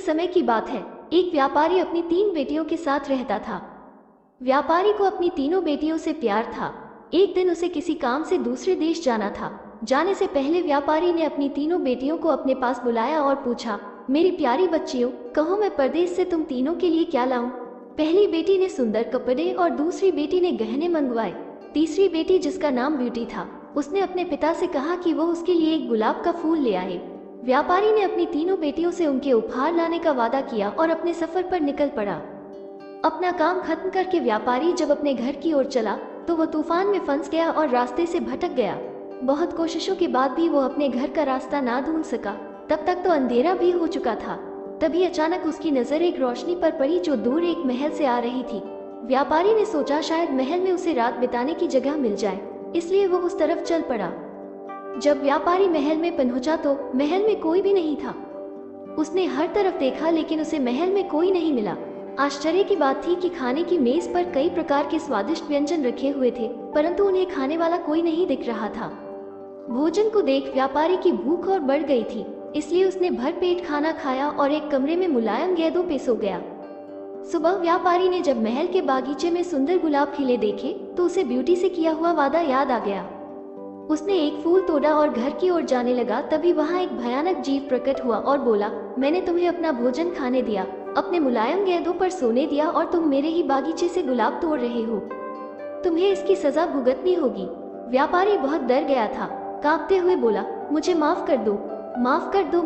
समय की बात है। एक व्यापारी अपनी 3 बेटियों के साथ रहता था। व्यापारी को अपनी तीनों बेटियों से प्यार था। एक दिन उसे किसी काम से दूसरे देश जाना था। जाने से पहले व्यापारी ने अपनी तीनों बेटियों को अपने पास बुलाया और पूछा, मेरी प्यारी बच्चियों, कहो मैं परदेश से तुम तीनों के लिए क्या लाऊं? पहली बेटी ने सुंदर कपड़े और दूसरी बेटी ने गहने मंगवाए। तीसरी बेटी, जिसका नाम ब्यूटी था, उसने अपने पिता से कहा कि वो उसके लिए एक गुलाब का फूल ले आए। व्यापारी ने अपनी तीनों बेटियों से उनके उपहार लाने का वादा किया और अपने सफर पर निकल पड़ा। अपना काम खत्म करके व्यापारी जब अपने घर की ओर चला तो वो तूफान में फंस गया और रास्ते से भटक गया। बहुत कोशिशों के बाद भी वो अपने घर का रास्ता ना ढूंढ सका। तब तक तो अंधेरा भी हो चुका था। तभी अचानक उसकी नजर एक रोशनी पर पड़ी जो दूर एक महल से आ रही थी। व्यापारी ने सोचा शायद महल में उसे रात बिताने की जगह मिल जाए, इसलिए वो उस तरफ चल पड़ा। जब व्यापारी महल में पहुंचा तो महल में कोई भी नहीं था। उसने हर तरफ देखा लेकिन उसे महल में कोई नहीं मिला। आश्चर्य की बात थी कि खाने की मेज पर कई प्रकार के स्वादिष्ट व्यंजन रखे हुए थे, परंतु उन्हें खाने वाला कोई नहीं दिख रहा था। भोजन को देख व्यापारी की भूख और बढ़ गई थी, इसलिए उसने भर पेट खाना खाया और एक कमरे में मुलायम गेंदों पे सो गया। सुबह व्यापारी ने जब महल के बागीचे में सुंदर गुलाब खिले देखे तो उसे ब्यूटी से किया हुआ वादा याद आ गया। उसने एक फूल तोड़ा और घर की ओर जाने लगा। तभी वहां एक भयानक जीव प्रकट हुआ और बोला, मैंने तुम्हें अपना भोजन खाने दिया, अपने मुलायम गेंदों पर सोने दिया और तुम मेरे ही बागीचे से गुलाब तोड़ रहे हो। तुम्हें इसकी सजा भुगतनी होगी। व्यापारी बहुत डर गया था। कांपते हुए बोला, मुझे माफ कर दो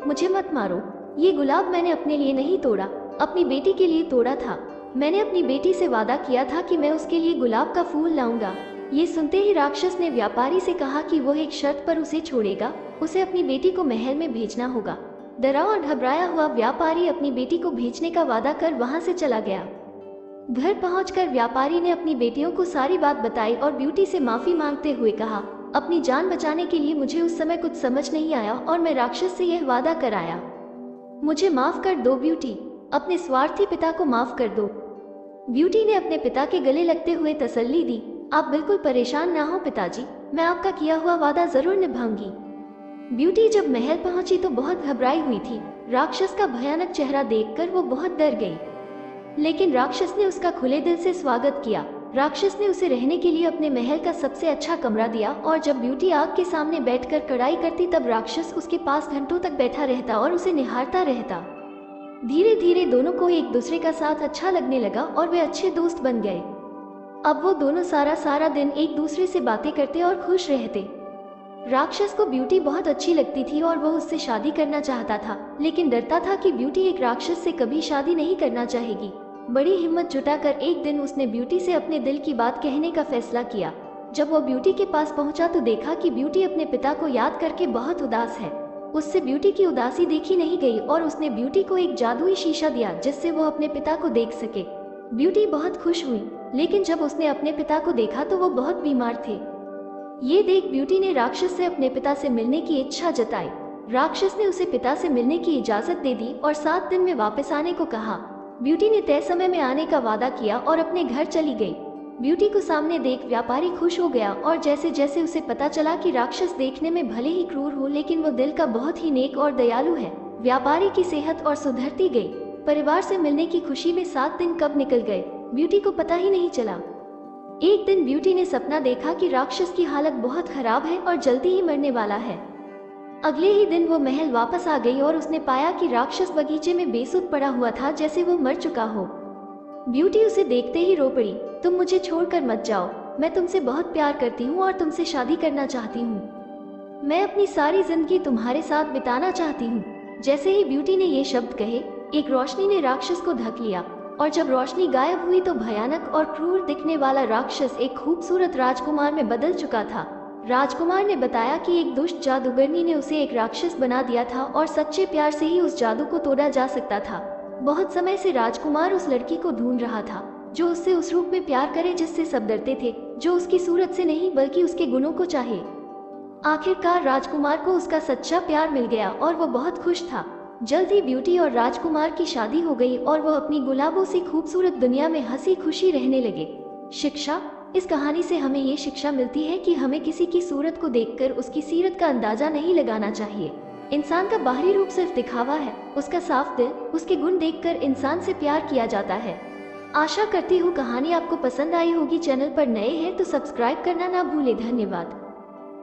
मुझे मत मारो। ये गुलाब मैंने अपने लिए नहीं तोड़ा, अपनी बेटी के लिए तोड़ा था। मैंने अपनी बेटी से वादा किया था कि मैं उसके लिए गुलाब का फूल लाऊंगा। ये सुनते ही राक्षस ने व्यापारी से कहा कि वो एक शर्त पर उसे छोड़ेगा, उसे अपनी बेटी को महल में भेजना होगा। डरा और घबराया हुआ व्यापारी अपनी बेटी को भेजने का वादा कर वहां से चला गया। घर पहुंचकर व्यापारी ने अपनी बेटियों को सारी बात बताई और ब्यूटी से माफी मांगते हुए कहा, अपनी जान बचाने के लिए मुझे उस समय कुछ समझ नहीं आया और मैं राक्षस से यह वादा कराया। मुझे माफ कर दो ब्यूटी, अपने स्वार्थी पिता को माफ कर दो। ब्यूटी ने अपने पिता के गले लगते हुए तसल्ली दी, आप बिल्कुल परेशान ना हो पिताजी, मैं आपका किया हुआ वादा जरूर निभाऊंगी। ब्यूटी जब महल पहुंची तो बहुत घबराई हुई थी। राक्षस का भयानक चेहरा देखकर वो बहुत डर गई, लेकिन राक्षस ने उसका खुले दिल से स्वागत किया। राक्षस ने उसे रहने के लिए अपने महल का सबसे अच्छा कमरा दिया और जब ब्यूटी आग के सामने बैठकर कढ़ाई करती तब राक्षस उसके पास घंटों तक बैठा रहता और उसे निहारता रहता। धीरे धीरे दोनों को एक दूसरे का साथ अच्छा लगने लगा और वे अच्छे दोस्त बन गए। अब वो दोनों सारा दिन एक दूसरे से बातें करते और खुश रहते। राक्षस को ब्यूटी बहुत अच्छी लगती थी और वो उससे शादी करना चाहता था, लेकिन डरता था कि ब्यूटी एक राक्षस से कभी शादी नहीं करना चाहेगी। बड़ी हिम्मत जुटाकर एक दिन उसने ब्यूटी से अपने दिल की बात कहने का फैसला किया। जब वो ब्यूटी के पास पहुंचा तो देखा कि ब्यूटी अपने पिता को याद करके बहुत उदास है। उससे ब्यूटी की उदासी देखी नहीं गई और उसने ब्यूटी को एक जादुई शीशा दिया जिससे वो अपने पिता को देख सके। ब्यूटी बहुत खुश हुई, लेकिन जब उसने अपने पिता को देखा तो वो बहुत बीमार थे। ये देख ब्यूटी ने राक्षस से अपने पिता से मिलने की इच्छा जताई। राक्षस ने उसे पिता से मिलने की इजाजत दे दी और 7 दिन में वापस आने को कहा। ब्यूटी ने तय समय में आने का वादा किया और अपने घर चली गई। ब्यूटी को सामने देख व्यापारी खुश हो गया और जैसे जैसे उसे पता चला कि राक्षस देखने में भले ही क्रूर हो लेकिन वो दिल का बहुत ही नेक और दयालु है, व्यापारी की सेहत और सुधरती गई। परिवार से मिलने की खुशी में 7 दिन कब निकल गए ब्यूटी को पता ही नहीं चला। एक दिन ब्यूटी ने सपना देखा कि राक्षस की हालत बहुत खराब है और जल्दी ही मरने वाला है। अगले ही दिन वो महल वापस आ गई और उसने पाया कि राक्षस बगीचे में बेसुध पड़ा हुआ था जैसे वो मर चुका हो। ब्यूटी उसे देखते ही रो पड़ी, तुम मुझे छोड़कर मत जाओ, मैं तुमसे बहुत प्यार करती हूँ और तुमसे शादी करना चाहती हूँ। मैं अपनी सारी जिंदगी तुम्हारे साथ बिताना चाहती हूँ। जैसे ही ब्यूटी ने ये शब्द कहे, एक रोशनी ने राक्षस को ढक लिया और जब रोशनी गायब हुई तो भयानक और क्रूर दिखने वाला राक्षस एक खूबसूरत राजकुमार में बदल चुका था। राजकुमार ने बताया कि एक दुष्ट जादूगरनी ने उसे एक राक्षस बना दिया था और सच्चे प्यार से ही उस जादू को तोड़ा जा सकता था। बहुत समय से राजकुमार उस लड़की को ढूंढ रहा था जो उससे उस रूप में प्यार करे जिससे सब डरते थे, जो उसकी सूरत से नहीं बल्कि उसके गुणों को चाहे। आखिरकार राजकुमार को उसका सच्चा प्यार मिल गया और वो बहुत खुश था। जल्द ही ब्यूटी और राजकुमार की शादी हो गई और वो अपनी गुलाबों सी खूबसूरत दुनिया में हंसी खुशी रहने लगे। शिक्षा, इस कहानी से हमें ये शिक्षा मिलती है कि हमें किसी की सूरत को देखकर उसकी सीरत का अंदाजा नहीं लगाना चाहिए। इंसान का बाहरी रूप सिर्फ दिखावा है, उसका साफ दिल, उसके गुण देखकर इंसान से प्यार किया जाता है। आशा करती हूँ कहानी आपको पसंद आई होगी। चैनल पर नए हैं तो सब्सक्राइब करना ना भूलें। धन्यवाद।